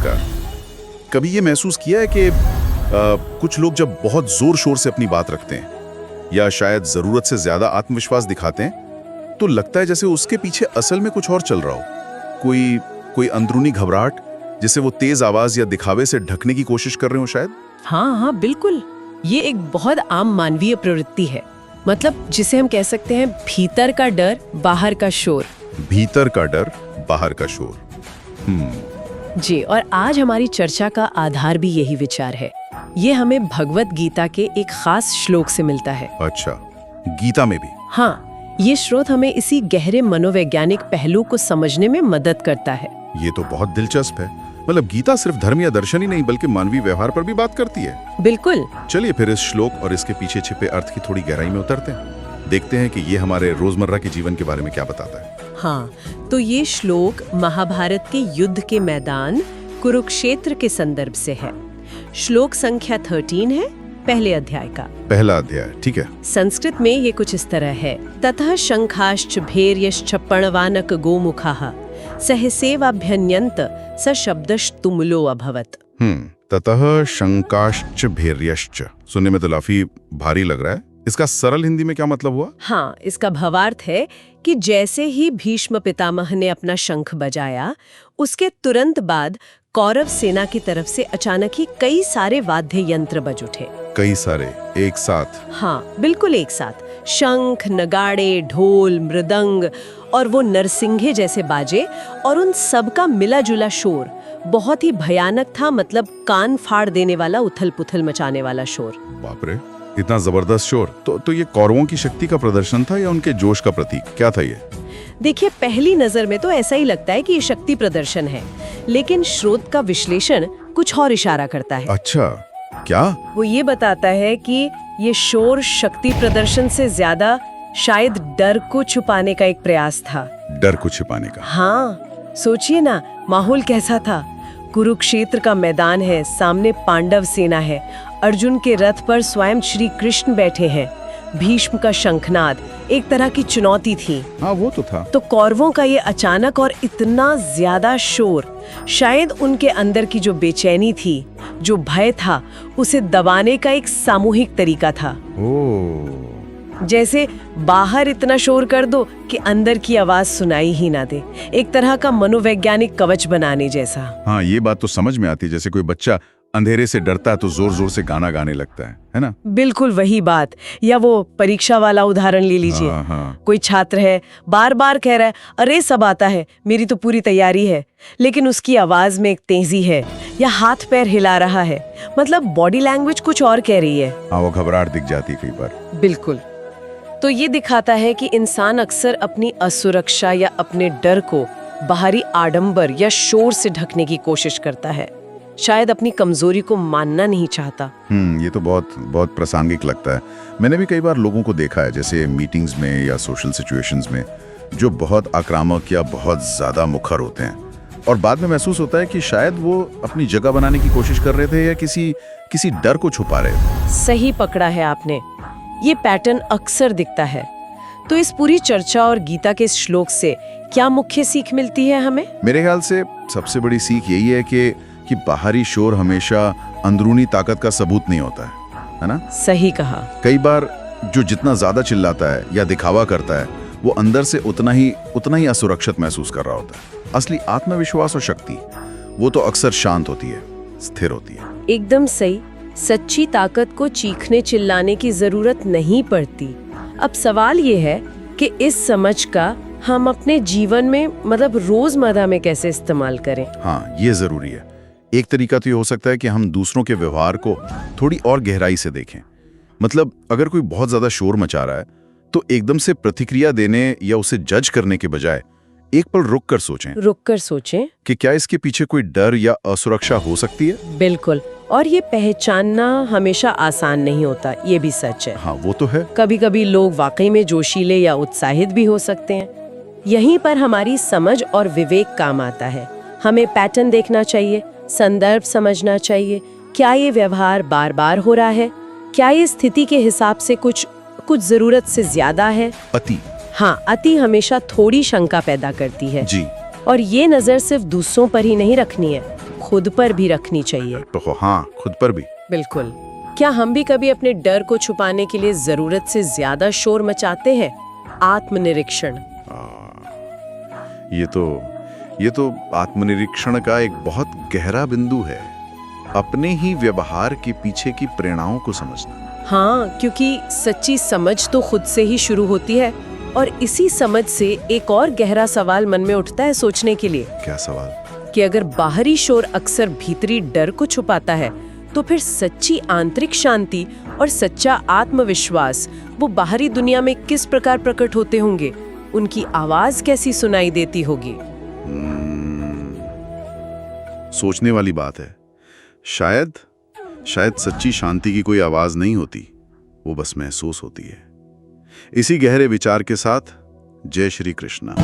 नमस्कार। कभी ये महसूस किया है कि कुछ लोग जब बहुत जोर शोर से अपनी बात रखते हैं या शायद जरूरत से ज्यादा आत्मविश्वास दिखाते हैं तो लगता है जैसे उसके पीछे असल में कुछ और चल रहा हो। कोई अंदरूनी घबराहट जिसे वो तेज आवाज या दिखावे से ढकने की कोशिश कर रहे हो शायद। हाँ, बिल्कुल। ये एक बहुत आम मानवीय प्रवृत्ति है, मतलब जिसे हम कह सकते हैं भीतर का डर बाहर का शोर। भीतर का डर बाहर का शोर। जी, और आज हमारी चर्चा का आधार भी यही विचार है। ये हमें भगवत गीता के एक खास श्लोक से मिलता है। अच्छा, गीता में भी? हाँ, ये स्रोत हमें इसी गहरे मनोवैज्ञानिक पहलू को समझने में मदद करता है। ये तो बहुत दिलचस्प है। मतलब गीता सिर्फ धर्म या दर्शन ही नहीं बल्कि मानवीय व्यवहार पर भी बात करती है। बिल्कुल। चलिए फिर इस श्लोक और इसके पीछे छिपे अर्थ की थोड़ी गहराई में उतरते हैं। देखते हैं कि ये हमारे रोजमर्रा के जीवन के बारे में क्या बताता है। हाँ, तो ये श्लोक महाभारत के युद्ध के मैदान कुरुक्षेत्र के संदर्भ से है। श्लोक संख्या 13 है, पहले अध्याय का। पहला अध्याय, ठीक है। संस्कृत में ये कुछ इस तरह है। ततः शंखाश्च भैर्यश्च पर्णवानक गोमुखाः सहसेवाभ्यन्यन्त स शब्दस्तुमुलो अभवत्। ततः शंकाश्च भैर्यश्च सुनने में तो काफी भारी लग रहा है। इसका सरल हिंदी में क्या मतलब हुआ? हाँ, इसका भावार्थ है कि जैसे ही भीष्म पितामह ने अपना शंख बजाया, उसके तुरंत बाद कौरव सेना की तरफ से अचानक ही कई सारे वाद्य यंत्र बज उठे। कई सारे एक साथ? हाँ, बिल्कुल एक साथ। शंख, नगाड़े, ढोल, मृदंग और वो नरसिंघे जैसे बाजे, और उन सब का मिला जुला शोर बहुत ही भयानक था। मतलब कान फाड़ देने वाला, उथल पुथल मचाने वाला शोर। बाप रे, इतना जबरदस्त शोर। तो ये कौरवों की शक्ति का प्रदर्शन था या उनके जोश का प्रतीक? क्या था ये? देखिए, पहली नजर में तो ऐसा ही लगता है कि ये शक्ति प्रदर्शन है, लेकिन स्रोत का विश्लेषण कुछ और इशारा करता है। अच्छा, क्या? वो ये बताता है कि ये शोर शक्ति प्रदर्शन से ज्यादा शायद डर को छुपाने का एक प्रयास था। डर को छिपाने का? हाँ, सोचिए ना, माहौल कैसा था। कुरुक्षेत्र का मैदान है, सामने पांडव सेना है, अर्जुन के रथ पर स्वयं श्री कृष्ण बैठे हैं, भीष्म का शंखनाद एक तरह की चुनौती थी। हाँ, वो तो था। तो कौरवों का ये अचानक और इतना ज्यादा शोर शायद उनके अंदर की जो बेचैनी थी, जो भय था, उसे दबाने का एक सामूहिक तरीका था। जैसे बाहर इतना शोर कर दो कि अंदर की आवाज सुनाई ही ना दे। एक तरह का मनोवैज्ञानिक कवच बनाने जैसा। हाँ, ये बात तो समझ में आती है। जैसे कोई बच्चा अंधेरे से डरता है तो जोर जोर से गाना गाने लगता है ना? बिल्कुल वही बात। या वो परीक्षा वाला उदाहरण ले लीजिए। हाँ। कोई छात्र है, बार बार कह रहा है, अरे सब आता है, मेरी तो पूरी तैयारी है, लेकिन उसकी आवाज में एक तेजी है, या हाथ पैर हिला रहा है, मतलब बॉडी लैंग्वेज कुछ और कह रही है। हाँ, वो घबराहट दिख जाती है कई बार। बिल्कुल। तो ये दिखाता है कि इंसान अक्सर अपनी असुरक्षा या अपने डर को बाहरी आडंबर या शोर से ढकने की कोशिश करता है। शायद अपनी कमजोरी को मानना नहीं चाहता। ये तो बहुत बहुत प्रासंगिक लगता है। मैंने भी कई बार लोगों को देखा है, जैसे मीटिंग्स में या सोशल सिचुएशंस में, जो बहुत आक्रामक या बहुत ज्यादा मुखर होते हैं, और बाद में महसूस होता है कि शायद वो अपनी जगह बनाने की कोशिश कर रहे थे या किसी डर को छुपा रहे थे। सही पकड़ा है आपने। ये पैटर्न अक्सर दिखता है। तो इस पूरी चर्चा और गीता के इस श्लोक से क्या मुख्य सीख मिलती है हमें? मेरे ख्याल से सबसे बड़ी सीख यही है कि बाहरी शोर हमेशा अंदरूनी ताकत का सबूत नहीं होता है ना? सही कहा। कई बार जो जितना ज्यादा चिल्लाता है या दिखावा करता है, वो अंदर से उतना ही असुरक्षित महसूस कर रहा होता है। असली आत्मविश्वास और शक्ति वो तो अक्सर शांत होती है, स्थिर होती है। एकदम सही। सच्ची ताकत को चीखने चिल्लाने की जरूरत नहीं पड़ती। अब सवाल ये है कि इस समझ का हम अपने जीवन में, मतलब रोजमर्रा में कैसे इस्तेमाल करें। हाँ, ये जरूरी है। एक तरीका तो ये हो सकता है कि हम दूसरों के व्यवहार को थोड़ी और गहराई से देखें। मतलब अगर कोई बहुत ज्यादा शोर मचा रहा है तो एकदम से प्रतिक्रिया देने या उसे जज करने के बजाय एक पल रुक कर सोचें कि क्या इसके पीछे कोई डर या असुरक्षा हो सकती है। बिल्कुल। और ये पहचानना हमेशा आसान नहीं होता, ये भी सच है। हाँ, वो तो है। कभी कभी लोग वाकई में जोशीले या उत्साहित भी हो सकते हैं। यहीं पर हमारी समझ और विवेक काम आता है। हमें पैटर्न देखना चाहिए, संदर्भ समझना चाहिए। क्या ये व्यवहार बार बार हो रहा है? क्या ये स्थिति के हिसाब से कुछ जरूरत से ज्यादा है? अति। हाँ, अति हमेशा थोड़ी शंका पैदा करती है जी। और ये नजर सिर्फ दूसरों पर ही नहीं रखनी है, खुद पर भी रखनी चाहिए। तो हाँ, खुद पर भी। बिल्कुल। क्या हम भी कभी अपने डर को छुपाने के लिए जरूरत से ज्यादा शोर मचाते हैं? आत्मनिरीक्षण। ये तो आत्मनिरीक्षण का एक बहुत गहरा बिंदु है। अपने ही व्यवहार के पीछे की प्रेरणाओं को समझना। हाँ, क्योंकि सच्ची समझ तो खुद से ही शुरू होती है और इसी समझ से एक और गहरा सवाल मन में उठता है सोचने के लिए। क्या सवाल? कि अगर बाहरी शोर अक्सर भीतरी डर को छुपाता है, तो फिर सच्ची आंतरिक शांति और सच्चा आत्मविश्वास वो बाहरी दुनिया में किस प्रकार प्रकट होते होंगे? उनकी आवाज कैसी सुनाई देती होगी? सोचने वाली बात है। शायद सच्ची शांति की कोई आवाज नहीं होती, वो बस महसूस होती है। इसी गहरे विचार के साथ जय श्री कृष्णा।